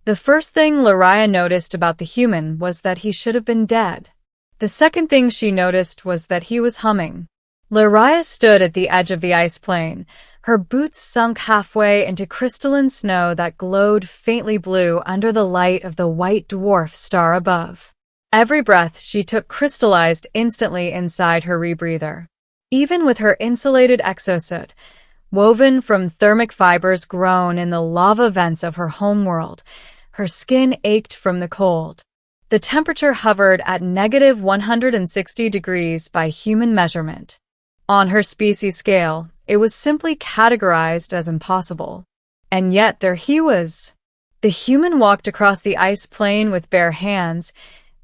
The first thing Lariah noticed about the human was that he should have been dead. The second thing she noticed was that he was humming. Lariah stood at the edge of the ice plain, her boots sunk halfway into crystalline snow that glowed faintly blue under the light of the white dwarf star above. Every breath she took crystallized instantly inside her rebreather. Even with her insulated exosuit, woven from thermic fibers grown in the lava vents of her homeworld, her skin ached from the cold. The temperature hovered at negative 160 degrees by human measurement. On her species scale, it was simply categorized as impossible. And yet there he was. The human walked across the ice plain with bare hands,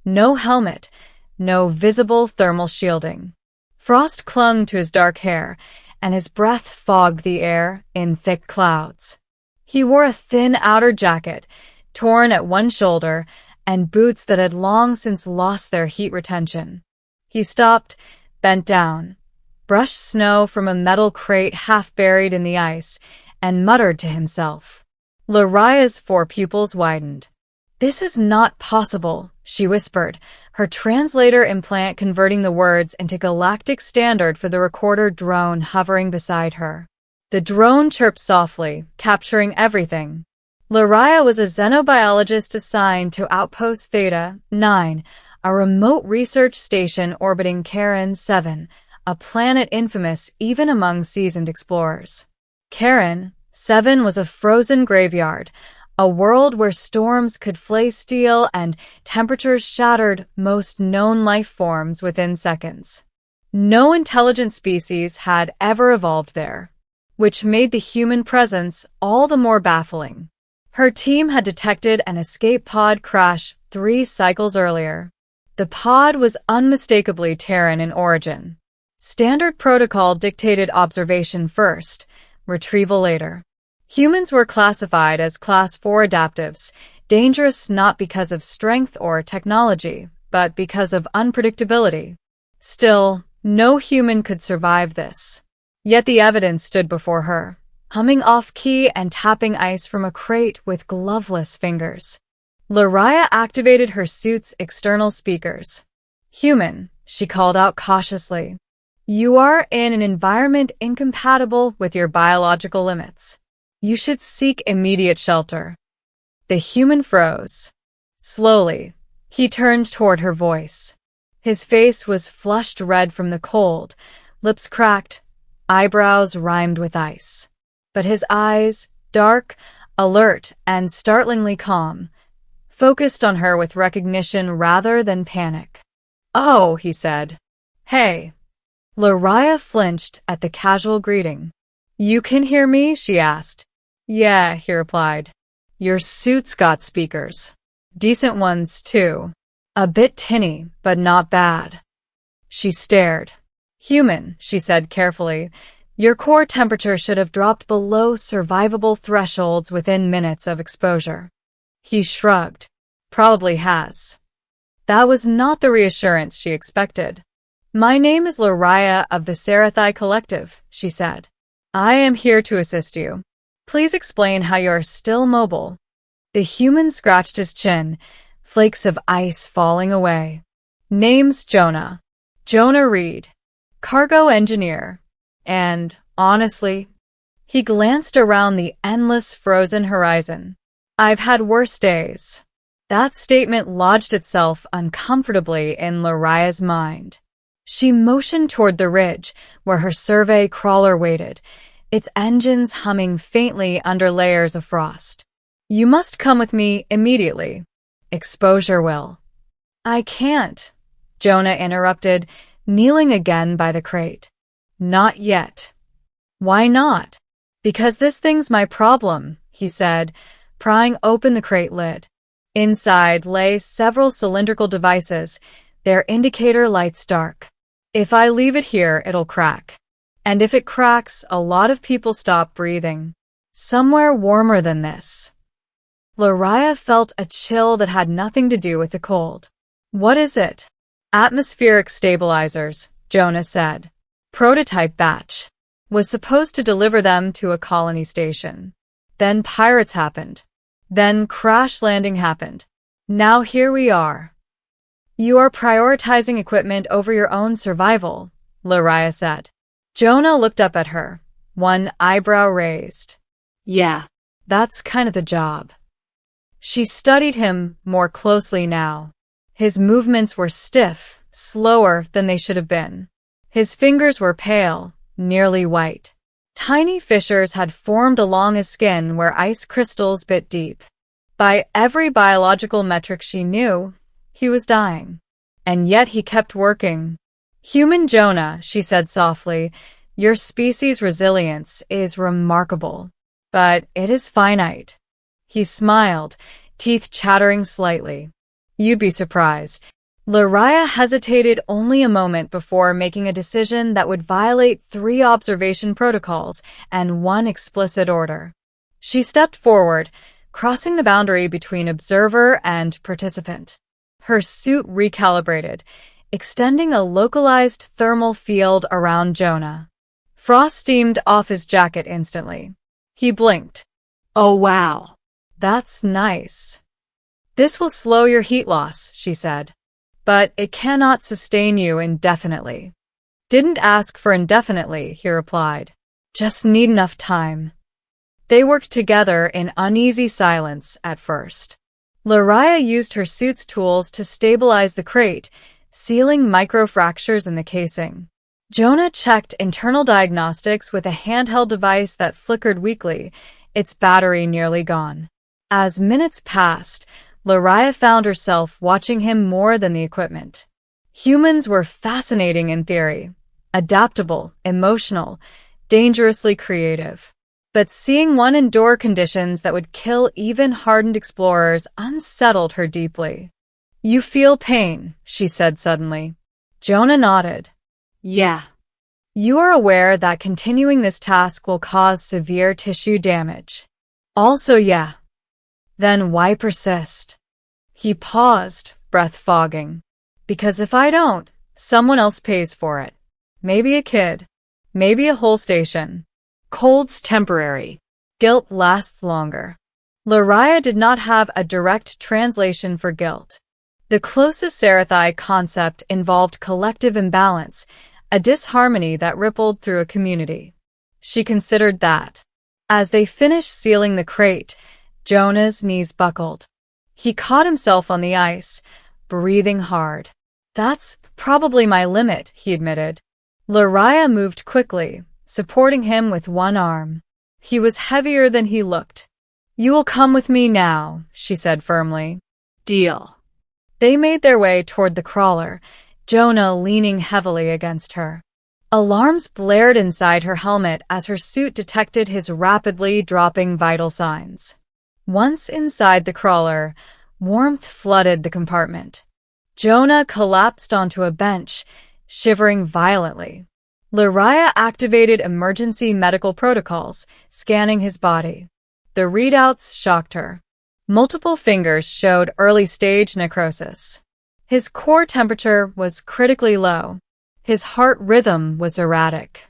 no helmet, no visible thermal shielding. Frost clung to his dark hair, and his breath fogged the air in thick clouds. He wore a thin outer jacket, torn at one shoulder, and boots that had long since lost their heat retention. He stopped, bent down, brushed snow from a metal crate half buried in the ice, and muttered to himself. Lariah's four pupils widened. "This is not possible," she whispered, her translator implant converting the words into galactic standard for the recorder drone hovering beside her. The drone chirped softly, capturing everything. Lariah was a xenobiologist assigned to Outpost Theta 9, a remote research station orbiting Charon 7, a planet infamous even among seasoned explorers. Charon 7 was a frozen graveyard, a world where storms could flay steel and temperatures shattered most known life forms within seconds. No intelligent species had ever evolved there, which made the human presence all the more baffling. Her team had detected an escape pod crash 3 cycles earlier. The pod was unmistakably Terran in origin. Standard protocol dictated observation first, retrieval later. Humans were classified as Class 4 adaptives, dangerous not because of strength or technology, but because of unpredictability. Still, no human could survive this. Yet the evidence stood before her, humming off-key and tapping ice from a crate with gloveless fingers. Lariah activated her suit's external speakers. "Human," she called out cautiously. "You are in an environment incompatible with your biological limits. You should seek immediate shelter." The human froze. Slowly, he turned toward her voice. His face was flushed red from the cold, lips cracked, eyebrows rimed with ice. But his eyes, dark, alert, and startlingly calm, focused on her with recognition rather than panic. "Oh," he said. "Hey." Lariah flinched at the casual greeting. "You can hear me?" she asked. "Yeah," he replied. "Your suit's got speakers. Decent ones, too. A bit tinny, but not bad." She stared. "Human," she said carefully, "your core temperature should have dropped below survivable thresholds within minutes of exposure." He shrugged. "Probably has." That was not the reassurance she expected. "My name is Lariah of the Sarathai Collective," she said. "I am here to assist you. Please explain how you're still mobile." The human scratched his chin, flakes of ice falling away. "Name's Jonah. Jonah Reed. Cargo engineer. And, honestly," he glanced around the endless frozen horizon, "I've had worse days." That statement lodged itself uncomfortably in Lariah's mind. She motioned toward the ridge where her survey crawler waited, its engines humming faintly under layers of frost. "You must come with me immediately. Exposure will." "I can't," Jonah interrupted, kneeling again by the crate. "Not yet." "Why not?" "Because this thing's my problem," he said, prying open the crate lid. Inside lay several cylindrical devices, their indicator lights dark. "If I leave it here, it'll crack. And if it cracks, a lot of people stop breathing. Somewhere warmer than this." Lariah felt a chill that had nothing to do with the cold. "What is it?" "Atmospheric stabilizers," Jonah said. "Prototype batch. Was supposed to deliver them to a colony station. Then pirates happened. Then crash landing happened. Now here we are. You are prioritizing equipment over your own survival, Lariah said. Jonah looked up at her, one eyebrow raised. Yeah. That's kind of the job. She studied him more closely now. His movements were stiff, slower than they should have been. His fingers were pale, nearly white. Tiny fissures had formed along his skin where ice crystals bit deep. By every biological metric she knew, he was dying. And yet he kept working. Human Jonah, she said softly, your species' resilience is remarkable, but it is finite. He smiled, teeth chattering slightly. You'd be surprised. Lariah hesitated only a moment before making a decision that would violate 3 observation protocols and 1 explicit order. She stepped forward, crossing the boundary between observer and participant. Her suit recalibrated, extending a localized thermal field around Jonah. Frost steamed off his jacket instantly. He blinked. Oh, wow. That's nice. This will slow your heat loss, she said. But it cannot sustain you indefinitely. Didn't ask for indefinitely, he replied. Just need enough time. They worked together in uneasy silence at first. Lariah used her suit's tools to stabilize the crate, sealing microfractures in the casing. Jonah checked internal diagnostics with a handheld device that flickered weakly, its battery nearly gone. As minutes passed, Lariah found herself watching him more than the equipment. Humans were fascinating in theory, adaptable, emotional, dangerously creative. But seeing one endure conditions that would kill even hardened explorers unsettled her deeply. You feel pain, she said suddenly. Jonah nodded. Yeah. You are aware that continuing this task will cause severe tissue damage. Also, yeah. Then why persist? He paused, breath fogging. Because if I don't, someone else pays for it. Maybe a kid. Maybe a whole station. Cold's temporary. Guilt lasts longer. Lariah did not have a direct translation for guilt. The closest Sarathai concept involved collective imbalance, a disharmony that rippled through a community. She considered that. As they finished sealing the crate, Jonah's knees buckled. He caught himself on the ice, breathing hard. That's probably my limit, he admitted. Lariah moved quickly, supporting him with one arm. He was heavier than he looked. You will come with me now, she said firmly. Deal. They made their way toward the crawler, Jonah leaning heavily against her. Alarms blared inside her helmet as her suit detected his rapidly dropping vital signs. Once inside the crawler, warmth flooded the compartment. Jonah collapsed onto a bench, shivering violently. Lariah activated emergency medical protocols, scanning his body. The readouts shocked her. Multiple fingers showed early-stage necrosis. His core temperature was critically low. His heart rhythm was erratic.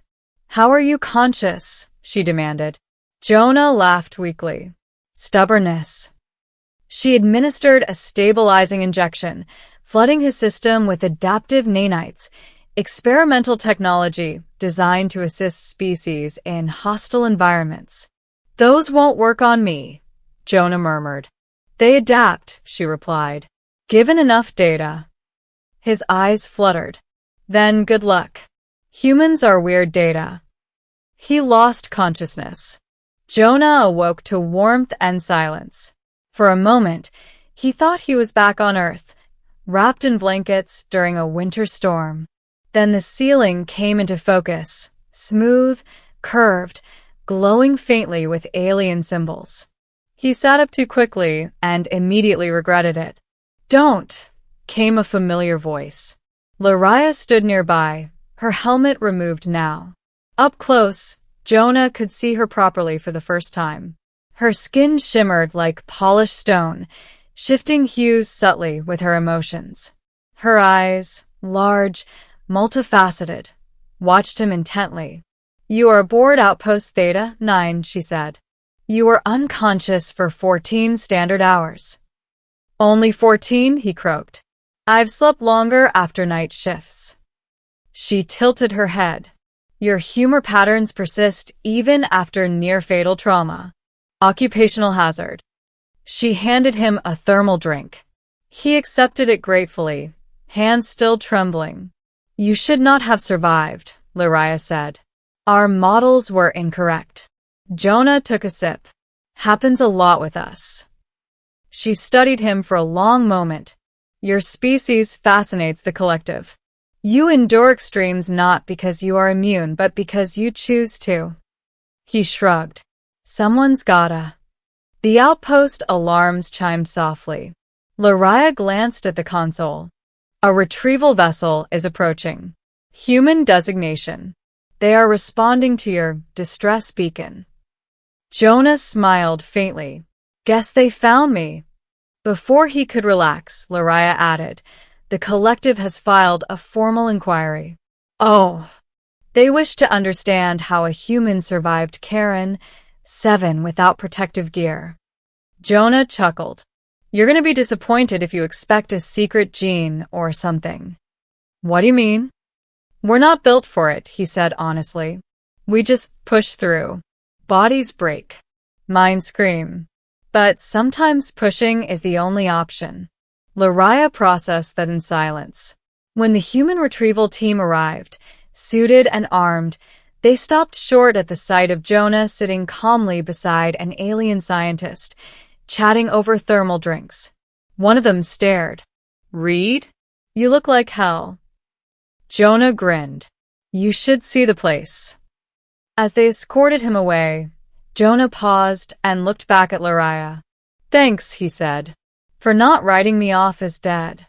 How are you conscious? She demanded. Jonah laughed weakly. Stubbornness. She administered a stabilizing injection, flooding his system with adaptive nanites, experimental technology designed to assist species in hostile environments. Those won't work on me, Jonah murmured. They adapt, she replied, given enough data. His eyes fluttered. Then good luck. Humans are weird data. He lost consciousness. Jonah awoke to warmth and silence. For a moment, he thought he was back on Earth, wrapped in blankets during a winter storm. Then the ceiling came into focus, smooth, curved, glowing faintly with alien symbols. He sat up too quickly and immediately regretted it. Don't, came a familiar voice. Lariah stood nearby, her helmet removed now. Up close, Jonah could see her properly for the first time. Her skin shimmered like polished stone, shifting hues subtly with her emotions. Her eyes, large, multifaceted, watched him intently. You are aboard Outpost Theta 9, she said. You were unconscious for 14 standard hours. Only 14, he croaked. I've slept longer after night shifts. She tilted her head. Your humor patterns persist even after near-fatal trauma. Occupational hazard. She handed him a thermal drink. He accepted it gratefully, hands still trembling. You should not have survived, Lariah said. Our models were incorrect. Jonah took a sip. Happens a lot with us. She studied him for a long moment. Your species fascinates the collective. You endure extremes not because you are immune, but because you choose to. He shrugged. Someone's gotta. The outpost alarms chimed softly. Lariah glanced at the console. A retrieval vessel is approaching. Human designation. They are responding to your distress beacon. Jonah smiled faintly. Guess they found me. Before he could relax, Lariah added, the collective has filed a formal inquiry. Oh. They wish to understand how a human survived Karen 7 without protective gear. Jonah chuckled. You're gonna be disappointed if you expect a secret gene or something. What do you mean? We're not built for it, he said honestly. We just push through. Bodies break. Minds scream. But sometimes pushing is the only option. Lariah processed that in silence. When the human retrieval team arrived, suited and armed, they stopped short at the sight of Jonah sitting calmly beside an alien scientist, chatting over thermal drinks. One of them stared. Reed? You look like hell. Jonah grinned. You should see the place. As they escorted him away, Jonah paused and looked back at Lariah. Thanks, he said, for not writing me off as dead.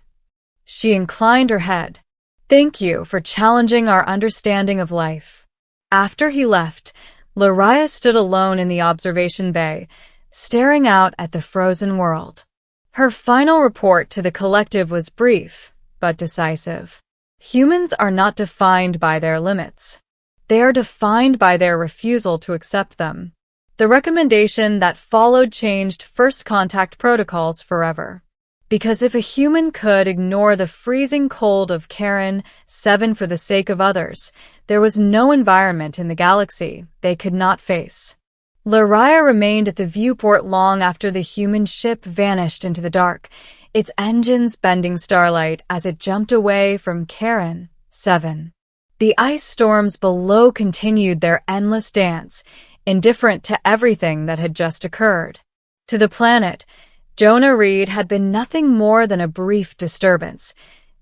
She inclined her head. Thank you for challenging our understanding of life. After he left, Lariah stood alone in the observation bay, staring out at the frozen world. Her final report to the collective was brief, but decisive. Humans are not defined by their limits. They are defined by their refusal to accept them. The recommendation that followed changed first contact protocols forever. Because if a human could ignore the freezing cold of Karen 7 for the sake of others, there was no environment in the galaxy they could not face. Lariah remained at the viewport long after the human ship vanished into the dark, its engines bending starlight as it jumped away from Karen 7. The ice storms below continued their endless dance, indifferent to everything that had just occurred. To the planet, Jonah Reed had been nothing more than a brief disturbance,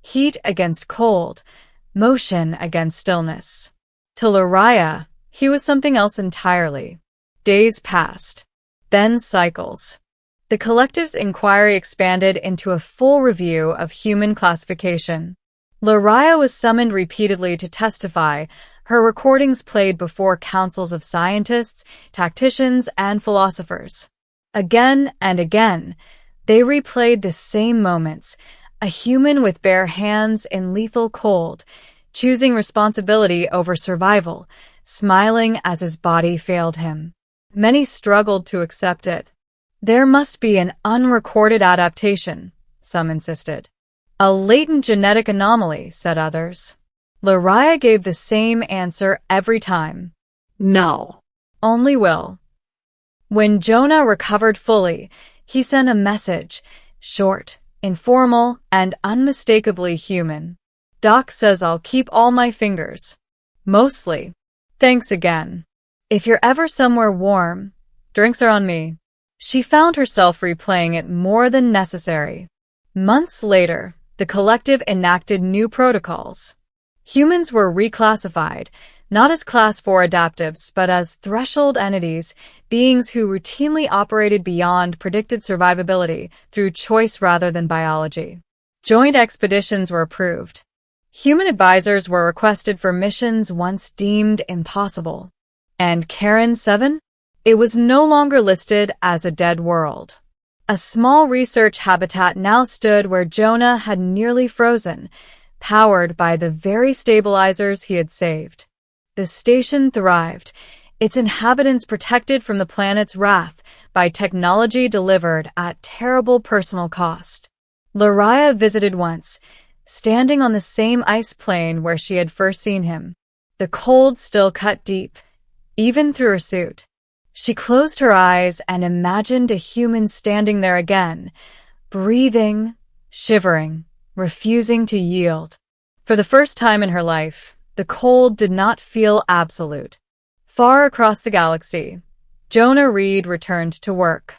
heat against cold, motion against stillness. To Lariah, he was something else entirely. Days passed, then cycles. The collective's inquiry expanded into a full review of human classification. Lariah was summoned repeatedly to testify, her recordings played before councils of scientists, tacticians, and philosophers. Again and again, they replayed the same moments, a human with bare hands in lethal cold, choosing responsibility over survival, smiling as his body failed him. Many struggled to accept it. There must be an unrecorded adaptation, some insisted. A latent genetic anomaly, said others. Lariah gave the same answer every time. No. Only will. When Jonah recovered fully, he sent a message, short, informal, and unmistakably human. Doc says I'll keep all my fingers. Mostly. Thanks again. If you're ever somewhere warm, drinks are on me. She found herself replaying it more than necessary. Months later, the collective enacted new protocols. Humans were reclassified, not as Class 4 adaptives, but as threshold entities, beings who routinely operated beyond predicted survivability through choice rather than biology. Joint expeditions were approved. Human advisors were requested for missions once deemed impossible. And Karen 7? It was no longer listed as a dead world. A small research habitat now stood where Jonah had nearly frozen, powered by the very stabilizers he had saved. The station thrived, its inhabitants protected from the planet's wrath by technology delivered at terrible personal cost. Lariah visited once, standing on the same ice plain where she had first seen him. The cold still cut deep, even through her suit. She closed her eyes and imagined a human standing there again, breathing, shivering, refusing to yield. For the first time in her life, the cold did not feel absolute. Far across the galaxy, Jonah Reed returned to work.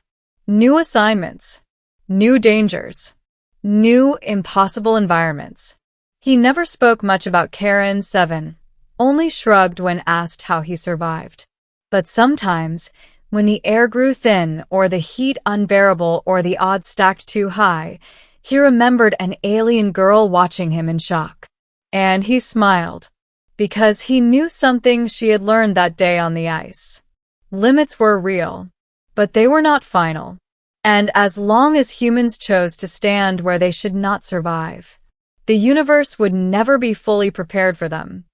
New assignments, new dangers, new impossible environments. He never spoke much about Karen 7, only shrugged when asked how he survived. But sometimes, when the air grew thin or the heat unbearable or the odds stacked too high, he remembered an alien girl watching him in shock. And he smiled, because he knew something she had learned that day on the ice. Limits were real, but they were not final. And as long as humans chose to stand where they should not survive, the universe would never be fully prepared for them.